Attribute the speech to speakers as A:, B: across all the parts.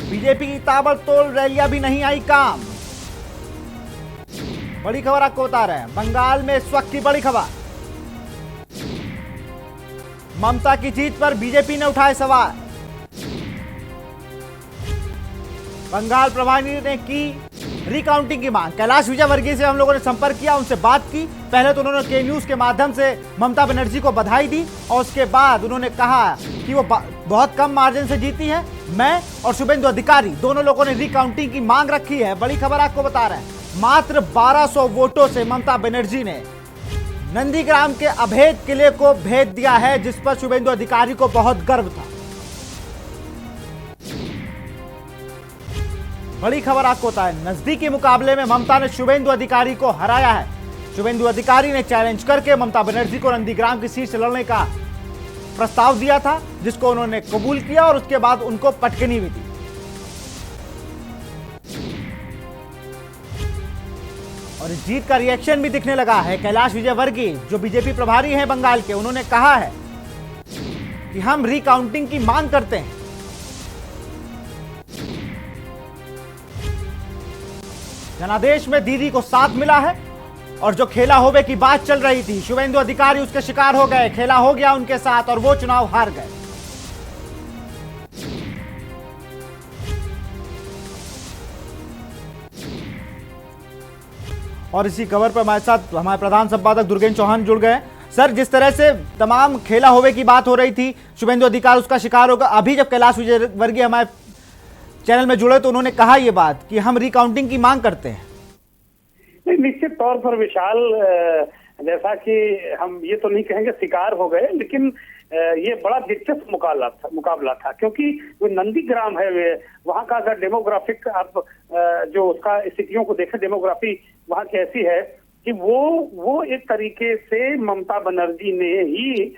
A: BJP की ताबड़तोड़ रैलियां भी नहीं आई काम। बड़ी खबर आपको बता रहे हैं, बंगाल में इस वक्त की बड़ी खबर। ममता की जीत पर बीजेपी ने उठाए सवाल। बंगाल प्रभारी ने की रिकाउंटिंग की मांग। कैलाश विजयवर्गीय से हम लोगों ने संपर्क किया, उनसे बात की। पहले तो उन्होंने के न्यूज के माध्यम से ममता बनर्जी को बधाई दी और उसके बाद उन्होंने कहा कि वो बहुत कम मार्जिन से जीती है। मैं और शुभेंदु अधिकारी दोनों लोगों ने रिकाउंटिंग की मांग रखी है। बड़ी खबर आपको बता रहे हैं, मात्र 1200 वोटों से ममता बनर्जी ने नंदीग्राम के अभेद किले को भेद दिया है, जिस पर शुभेंदु अधिकारी को बहुत गर्व था। बड़ी खबर आपको बता है, नजदीकी मुकाबले में ममता ने शुभेंदु अधिकारी को हराया है। शुभेंदु अधिकारी ने चैलेंज करके ममता बनर्जी को नंदीग्राम की सीट से लड़ने का प्रस्ताव दिया था, जिसको उन्होंने कबूल किया और उसके बाद उनको पटकनी भी दी। और इस जीत का रिएक्शन भी दिखने लगा है। कैलाश विजयवर्गीय जो बीजेपी प्रभारी हैं बंगाल के, उन्होंने कहा है कि हम रिकाउंटिंग की मांग करते हैं। जनादेश में दीदी को साथ मिला है और जो खेला होवे की बात चल रही थी, शुभेंदु अधिकारी उसके शिकार हो गए। खेला हो गया उनके साथ और वो चुनाव हार गए। और इसी खबर पर हमारे साथ हमारे प्रधान संपादक दुर्गेन्द्र चौहान जुड़ गए। सर, जिस तरह से तमाम खेला होवे की बात हो रही थी, शुभेंदु अधिकारी उसका शिकार होगा, अभी जब कैलाश विजयवर्गीय हमारे चैनल में जुड़े तो उन्होंने कहा यह बात कि हम रिकाउंटिंग की मांग करते हैं।
B: निश्चित तौर पर विशाल, जैसा कि हम ये तो नहीं कहेंगे शिकार हो गए, लेकिन ये बड़ा दिलचस्प मुकाबला था क्योंकि जो नंदीग्राम है वहाँ का अगर डेमोग्राफिक आप जो उसका स्थितियों को देखें, डेमोग्राफी वहाँ की ऐसी है कि वो एक तरीके से ममता बनर्जी ने ही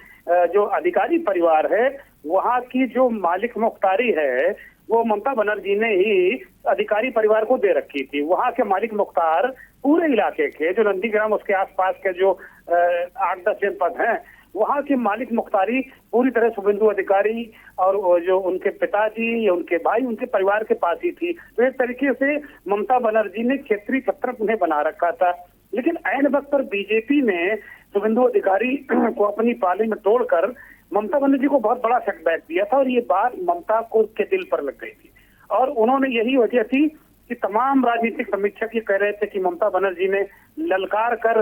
B: जो अधिकारी परिवार है वहाँ की जो मालिक मुख्तारी है वो ममता बनर्जी ने ही अधिकारी परिवार को दे रखी थी। वहाँ के मालिक मुख्तार पूरे इलाके के जो नंदीग्राम उसके आसपास के जो 8-10 जनपद हैं वहाँ के मालिक मुख्तारी पूरी तरह शुभेंदु अधिकारी और जो उनके पिताजी या उनके भाई उनके परिवार के पास ही थी। तो एक तरीके से ममता बनर्जी ने क्षेत्रीय छत्र उन्हें बना रखा था, लेकिन ऐन वक्त पर बीजेपी ने शुभेंदु अधिकारी को अपनी पाले में तोड़कर ममता बनर्जी को बहुत बड़ा सेटबैक दिया था और ये बात ममता को के दिल पर लग गई थी। और उन्होंने यही वजह थी कि तमाम राजनीतिक समीक्षक ये कह रहे थे कि ममता बनर्जी ने ललकार कर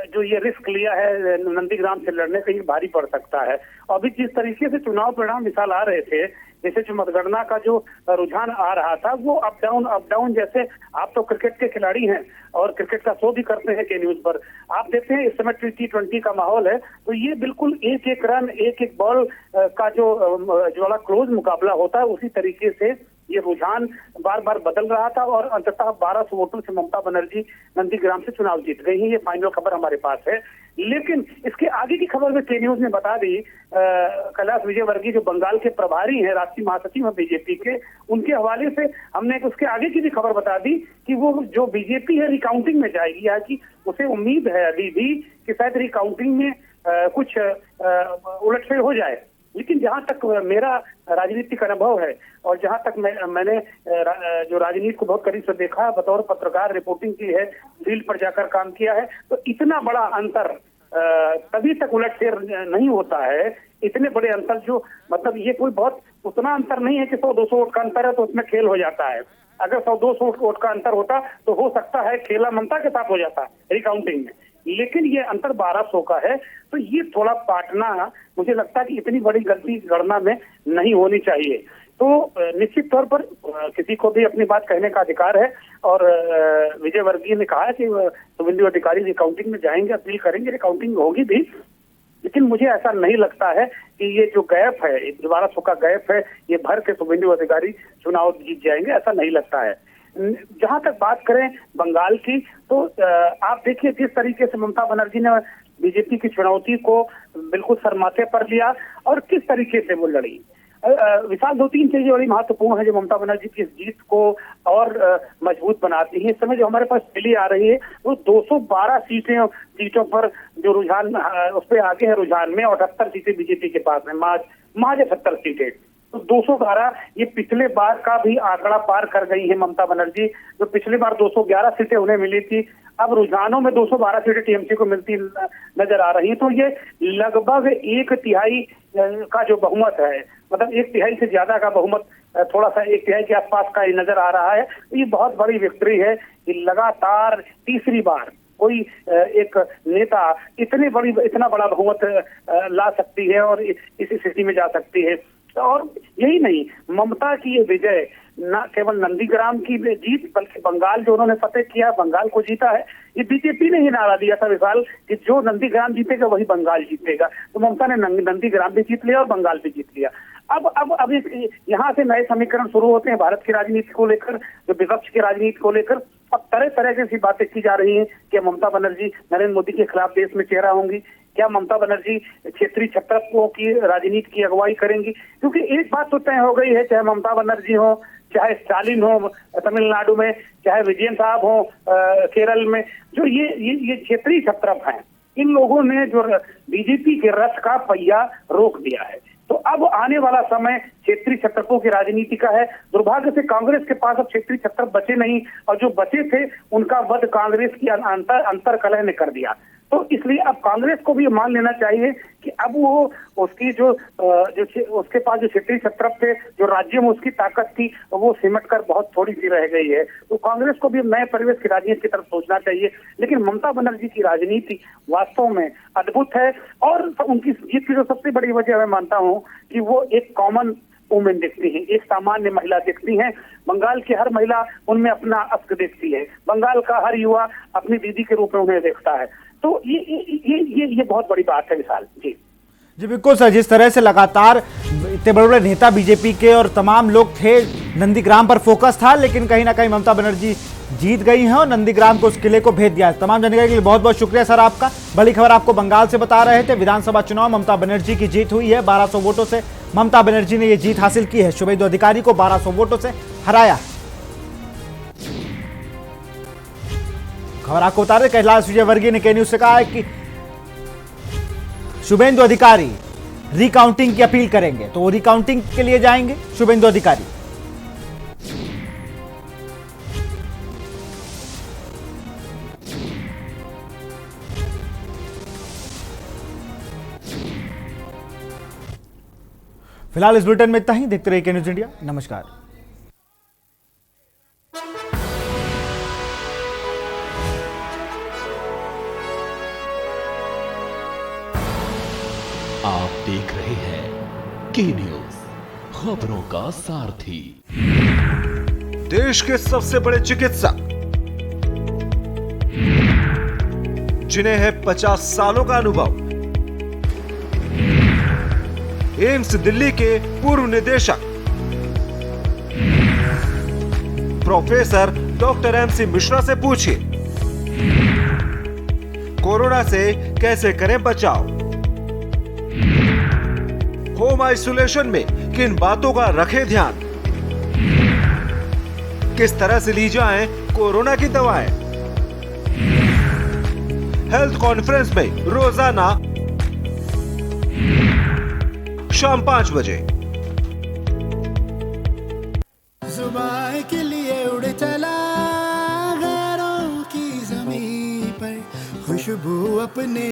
B: जो ये रिस्क लिया है नंदीग्राम से लड़ने का, ये भारी पड़ सकता है। अभी जिस तरीके से चुनाव परिणाम मिसाल आ रहे थे, जैसे जो मतगणना का जो रुझान आ रहा था वो अप डाउन जैसे, आप तो क्रिकेट के खिलाड़ी हैं और क्रिकेट का शो भी करते हैं के न्यूज पर, आप देखते हैं इस समय T20 का माहौल है, तो ये बिल्कुल एक एक रन एक एक बॉल का जो बड़ा क्लोज मुकाबला होता है, उसी तरीके से ये रुझान बार बार बदल रहा था और अंततः 1200 वोटों से ममता बनर्जी नंदीग्राम से चुनाव जीत गई है। ये फाइनल खबर हमारे पास है, लेकिन इसके आगे की खबर में के न्यूज ने बता दी। कैलाश विजयवर्गीय जो बंगाल के प्रभारी हैं, राष्ट्रीय महासचिव हैं बीजेपी के, उनके हवाले से हमने उसके आगे की भी खबर बता दी कि वो जो बीजेपी है रिकाउंटिंग में जाएगी, या कि उसे उम्मीद है अभी भी कि शायद रिकाउंटिंग में कुछ उलटफेर हो जाए। लेकिन जहां तक मेरा राजनीतिक अनुभव है और जहां तक मैंने जो राजनीति को बहुत करीब से देखा है, बतौर पत्रकार रिपोर्टिंग की है, फील्ड पर जाकर काम किया है, तो इतना बड़ा अंतर तभी तक उलटफेर नहीं होता है। इतने बड़े अंतर जो मतलब ये कोई बहुत उतना अंतर नहीं है कि 100-200 वोट का अंतर है तो उसमें खेल हो जाता है। अगर 100-200 वोट का अंतर होता तो हो सकता है खेला ममता के साथ हो जाता रिकाउंटिंग में, लेकिन ये अंतर 1200 का है, तो ये थोड़ा पाटना मुझे लगता है कि इतनी बड़ी गलती गणना में नहीं होनी चाहिए। तो निश्चित तौर पर किसी को भी अपनी बात कहने का अधिकार है और विजयवर्गीय ने कहा है कि शुभेंदु अधिकारी रिकाउंटिंग में जाएंगे, अपील करेंगे, रिकाउंटिंग होगी भी, लेकिन मुझे ऐसा नहीं लगता है कि ये जो गैप है, 1200 का गैप है, ये भर के शुभेंदु अधिकारी चुनाव जीत जाएंगे, ऐसा नहीं लगता है। जहां तक बात करें बंगाल की, तो आप देखिए जिस तरीके से ममता बनर्जी ने बीजेपी की चुनौती को बिल्कुल सरमाथे पर लिया और किस तरीके से वो लड़ी। विशाल, 2-3 चीजें बड़ी महत्वपूर्ण है जो ममता बनर्जी की इस जीत को और मजबूत बनाती है। इस समय जो हमारे पास दिल्ली आ रही है वो 212 सीटों पर जो रुझान उस पर आगे है रुझान में, और 78 सीटें बीजेपी के पास है, महज 70 सीटें। तो 211 ये पिछले बार का भी आंकड़ा पार कर गई है ममता बनर्जी। जो पिछली बार 211 सीटें उन्हें मिली थी, अब रुझानों में 212 सीटें टीएमसी को मिलती नजर आ रही है। तो ये लगभग 1/3 का जो बहुमत है, मतलब 1/3 से ज्यादा का बहुमत, थोड़ा सा 1/3 के आसपास का ये नजर आ रहा है। ये बहुत बड़ी विक्ट्री है कि लगातार तीसरी बार कोई एक नेता इतना बड़ा बहुमत ला सकती है और इस स्थिति में जा सकती है। और यही नहीं, ममता की ये विजय न केवल नंदीग्राम की जीत बल्कि बंगाल जो उन्होंने फतेह किया, बंगाल को जीता है। ये बीजेपी ने ही नारा दिया था विशाल कि जो नंदीग्राम जीतेगा वही बंगाल जीतेगा, तो ममता ने नंदीग्राम भी जीत लिया और बंगाल भी जीत लिया। अब यहाँ से नए समीकरण शुरू होते हैं भारत की राजनीति को लेकर, जो विपक्ष की राजनीति को लेकर। अब तरह तरह की बातें की जा रही हैं कि ममता बनर्जी नरेंद्र मोदी के खिलाफ देश में चेहरा होंगी, क्या ममता बनर्जी क्षेत्रीय छत्रत्वों की राजनीति की अगुवाई करेंगी। क्योंकि एक बात तो तय हो गई है, चाहे ममता बनर्जी हो, चाहे स्टालिन हो तमिलनाडु में, चाहे विजयन साहब हो केरल में, जो ये क्षेत्रीय छत्रप हैं, इन लोगों ने जो बीजेपी के रथ का पहिया रोक दिया है। तो अब आने वाला समय क्षेत्रीय छत्रपों की राजनीति का है। दुर्भाग्य से कांग्रेस के पास अब क्षेत्रीय छत्रप बचे नहीं, और जो बचे थे उनका वध कांग्रेस की अंतर कलह ने कर दिया। तो इसलिए अब कांग्रेस को भी मान लेना चाहिए कि अब वो उसकी जो उसके पास जो क्षेत्रीय छत्रप थे, जो राज्य में उसकी ताकत थी, वो सिमट कर बहुत थोड़ी सी रह गई है। तो कांग्रेस को भी नए परिवेश की राजनीति की तरफ सोचना चाहिए। लेकिन ममता बनर्जी की राजनीति वास्तव में अद्भुत है, और उनकी जीत की जो सबसे बड़ी वजह मैं मानता हूँ कि वो एक कॉमन वुमेन दिखती है, एक सामान्य महिला दिखती है। बंगाल की हर महिला उनमें अपना अस्क देखती है, बंगाल का हर युवा अपनी दीदी के रूप में उन्हें देखता है। तो ये बहुत बड़ी बात है विशाल जी।
A: जी बिल्कुल सर, जिस तरह से लगातार इतने बड़े बड़े नेता बीजेपी के और तमाम लोग थे, नंदीग्राम पर फोकस था, लेकिन कहीं ना कहीं ममता बनर्जी जीत गई हैं और नंदीग्राम को उस किले को भेज दिया है। तमाम जानकारी के लिए बहुत बहुत शुक्रिया सर आपका। बड़ी खबर आपको बंगाल से बता रहे थे, विधानसभा चुनाव ममता बनर्जी की जीत हुई है। 1200 वोटों से ममता बनर्जी ने यह जीत हासिल की है, शुभेंदु अधिकारी को 1200 वोटों से हराया। खबर आपको बता रहे, कैलाश विजयवर्गीय ने के न्यूज से कहा है कि शुभेंदु अधिकारी रिकाउंटिंग की अपील करेंगे, तो वो रिकाउंटिंग के लिए जाएंगे शुभेंदु अधिकारी। फिलहाल इस बुलेटिन में इतना ही। देखते रहिए के न्यूज इंडिया। नमस्कार।
C: आप देख रहे हैं के न्यूज, खबरों का सारथी।
D: देश के सबसे बड़े चिकित्सक, जिन्हें है 50 सालों का अनुभव, एम्स दिल्ली के पूर्व निदेशक प्रोफेसर डॉक्टर MC मिश्रा से पूछिए, कोरोना से कैसे करें बचाव, होम आइसोलेशन में किन बातों का रखें ध्यान, किस तरह से ली जाएं कोरोना की दवाएं। हेल्थ कॉन्फ्रेंस में रोजाना शाम 5 बजे।
E: जुबान के लिए उड़ चला गैरों की ज़मीं पर, खुशबू अपने